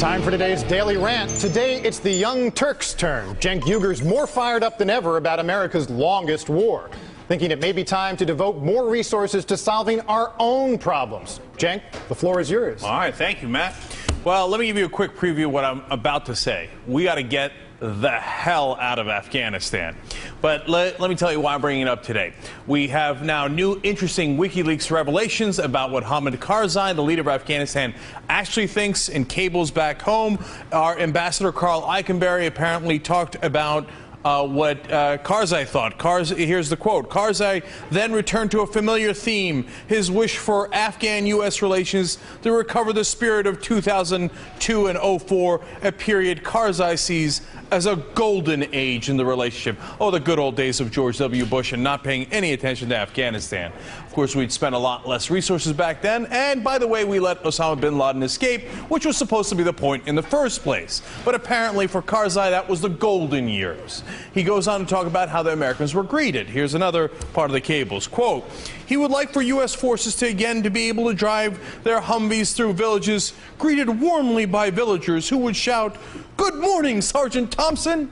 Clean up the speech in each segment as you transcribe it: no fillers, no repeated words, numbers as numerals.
Time for today's Daily Rant. Today, it's the Young Turks' turn. Cenk Uygur's more fired up than ever about America's longest war, thinking it may be time to devote more resources to solving our own problems. Cenk, the floor is yours. All right, thank you, Matt. Well, let me give you a quick preview of what I'm about to say. We got to get the hell out of Afghanistan. But let me tell you why I'm bringing it up today. We have now new interesting WikiLeaks revelations about what Hamid Karzai, the leader of Afghanistan, actually thinks in cables back home. Our ambassador, Carl Eikenberry, apparently talked about what Karzai thought. Here's the quote. Karzai then returned to a familiar theme, his wish for Afghan-U.S. relations to recover the spirit of 2002 and 04, a period Karzai sees as a golden age in the relationship. Oh, the good old days of George W. Bush and not paying any attention to Afghanistan. Of course, we'd spent a lot less resources back then. And by the way, we let Osama bin Laden escape, which was supposed to be the point in the first place. But apparently for Karzai, that was the golden years. He goes on to talk about how the Americans were greeted. Here's another part of the cables. Quote, he would like for U.S. forces to again to be able to drive their Humvees through villages, greeted warmly by villagers who would shout, "Good morning, Sergeant Thompson."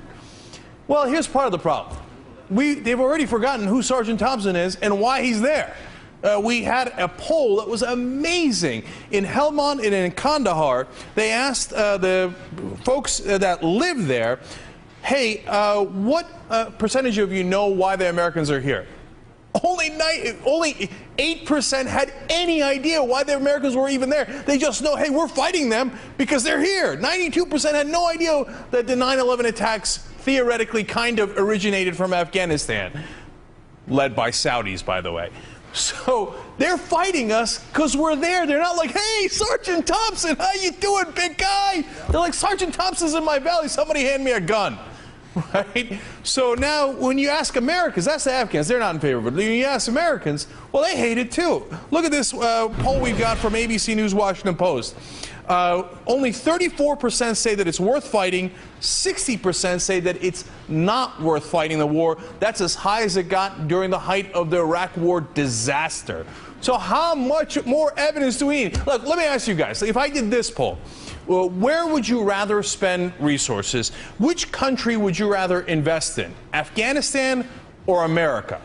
Well, here's part of the problem. They've already forgotten who Sergeant Thompson is and why he's there. We had a poll that was amazing. In Helmand and in Kandahar, they asked the folks that live there, hey, what percentage of you know why the Americans are here? Only 8% had any idea why the Americans were even there. They just know, hey, we're fighting them because they're here. 92% had no idea that the 9/11 attacks theoretically kind of originated from Afghanistan, led by Saudis, by the way. So they're fighting us because we're there. They're not like, hey, Sergeant Thompson, how you doing, big guy? They're like, Sergeant Thompson's in my valley. Somebody hand me a gun. Right? So now when you ask Americans, that's the Afghans, they're not in favor of it. When you ask Americans, well, they hate it too. Look at this poll we've got from ABC News Washington Post. Only 34% say that it's worth fighting. 60% say that it's not worth fighting the war. That's as high as it got during the height of the Iraq War disaster. So how much more evidence do we need? Look, let me ask you guys, if I did this poll, well, where would you rather spend resources? Which country would you rather invest in? Afghanistan or America?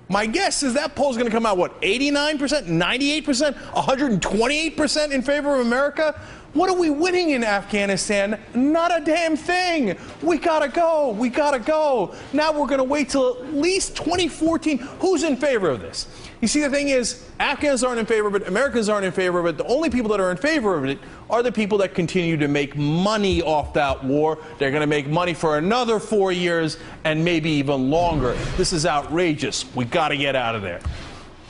My guess is that poll is going to come out, what, 89%, 98%, 128% in favor of America? What are we winning in Afghanistan? Not a damn thing. We gotta go. We gotta go. Now we're going to wait till at least 2014. Who's in favor of this? You see, the thing is, Afghans aren't in favor of it. Americans aren't in favor of it. The only people that are in favor of it are the people that continue to make money off that war. They're going to make money for another 4 years and maybe even longer. This is outrageous. We got to get out of there.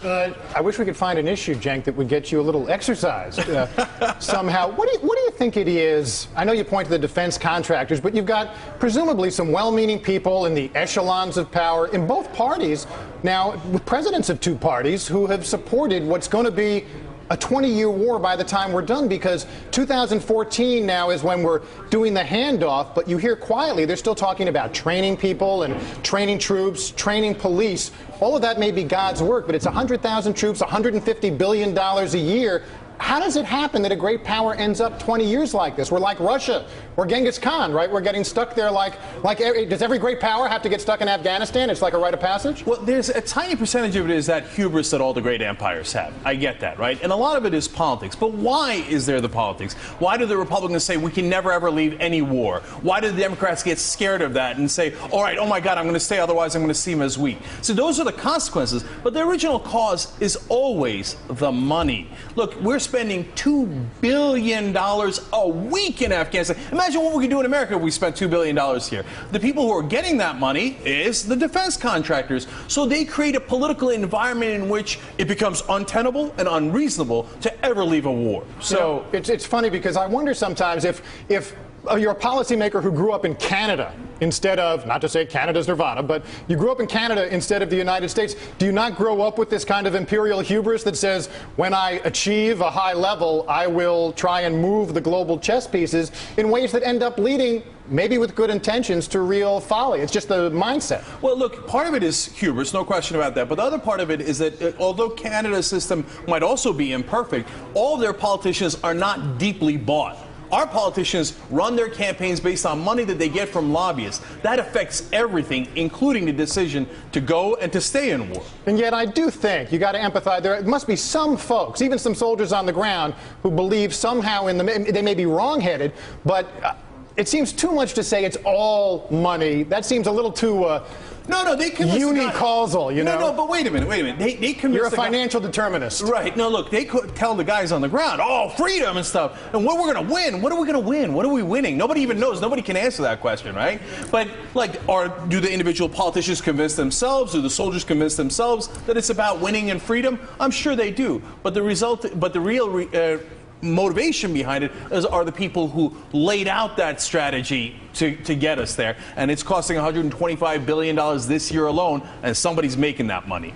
I wish we could find an issue, Cenk, that would get you a little exercise somehow. What do you think it is? I know you point to the defense contractors, but you've got presumably some well-meaning people in the echelons of power in both parties now, with presidents of two parties who have supported what's going to be a 20-year war by the time we're done, because 2014 now is when we're doing the handoff, but you hear quietly they're still talking about training people and training troops, training police. All of that may be God's work, but it's 100,000 troops, $150 billion a year. How does it happen that a great power ends up 20 years like this? We're like Russia or Genghis Khan, right? We're getting stuck there does every great power have to get stuck in Afghanistan? It's like a rite of passage? Well, there's a tiny percentage of it is that hubris that all the great empires have. I get that, right? And a lot of it is politics. But why is there the politics? Why do the Republicans say we can never, ever leave any war? Why do the Democrats get scared of that and say, all right, oh my God, I'm going to stay, otherwise I'm going to seem as weak? So those are the consequences. But the original cause is always the money. Look, we're spending $2 billion a week in Afghanistan. Imagine what we could do in America if we spent $2 billion here. The people who are getting that money is the defense contractors. So they create a political environment in which it becomes untenable and unreasonable to ever leave a war. So it's funny because I wonder sometimes if you're a policymaker who grew up in Canada instead of, not to say Canada's Nirvana, but you grew up in Canada instead of the United States. Do you not grow up with this kind of imperial hubris that says, when I achieve a high level, I will try and move the global chess pieces in ways that end up leading, maybe with good intentions, to real folly? It's just the mindset. Well, look, part of it is hubris, no question about that. But the other part of it is that although Canada's system might also be imperfect, all of their politicians are not deeply bought. Our politicians run their campaigns based on money that they get from lobbyists. That affects everything, including the decision to go and to stay in war. And yet I do think you got to empathize. There must be some folks, even some soldiers on the ground, who believe somehow they may be wrong-headed, but it seems too much to say it's all money. That seems a little too No, they convince unicausal, you know? No, but wait a minute. They convince You're a financial determinist. Right. No, look, they could tell the guys on the ground, oh, freedom and stuff, and what we're going to win. What are we going to win? What are we winning? Nobody even knows. Nobody can answer that question, right? But, do the individual politicians convince themselves, do the soldiers convince themselves that it's about winning and freedom? I'm sure they do. But the real motivation behind it are the people who laid out that strategy to get us there. And it's costing $125 billion this year alone, and somebody's making that money.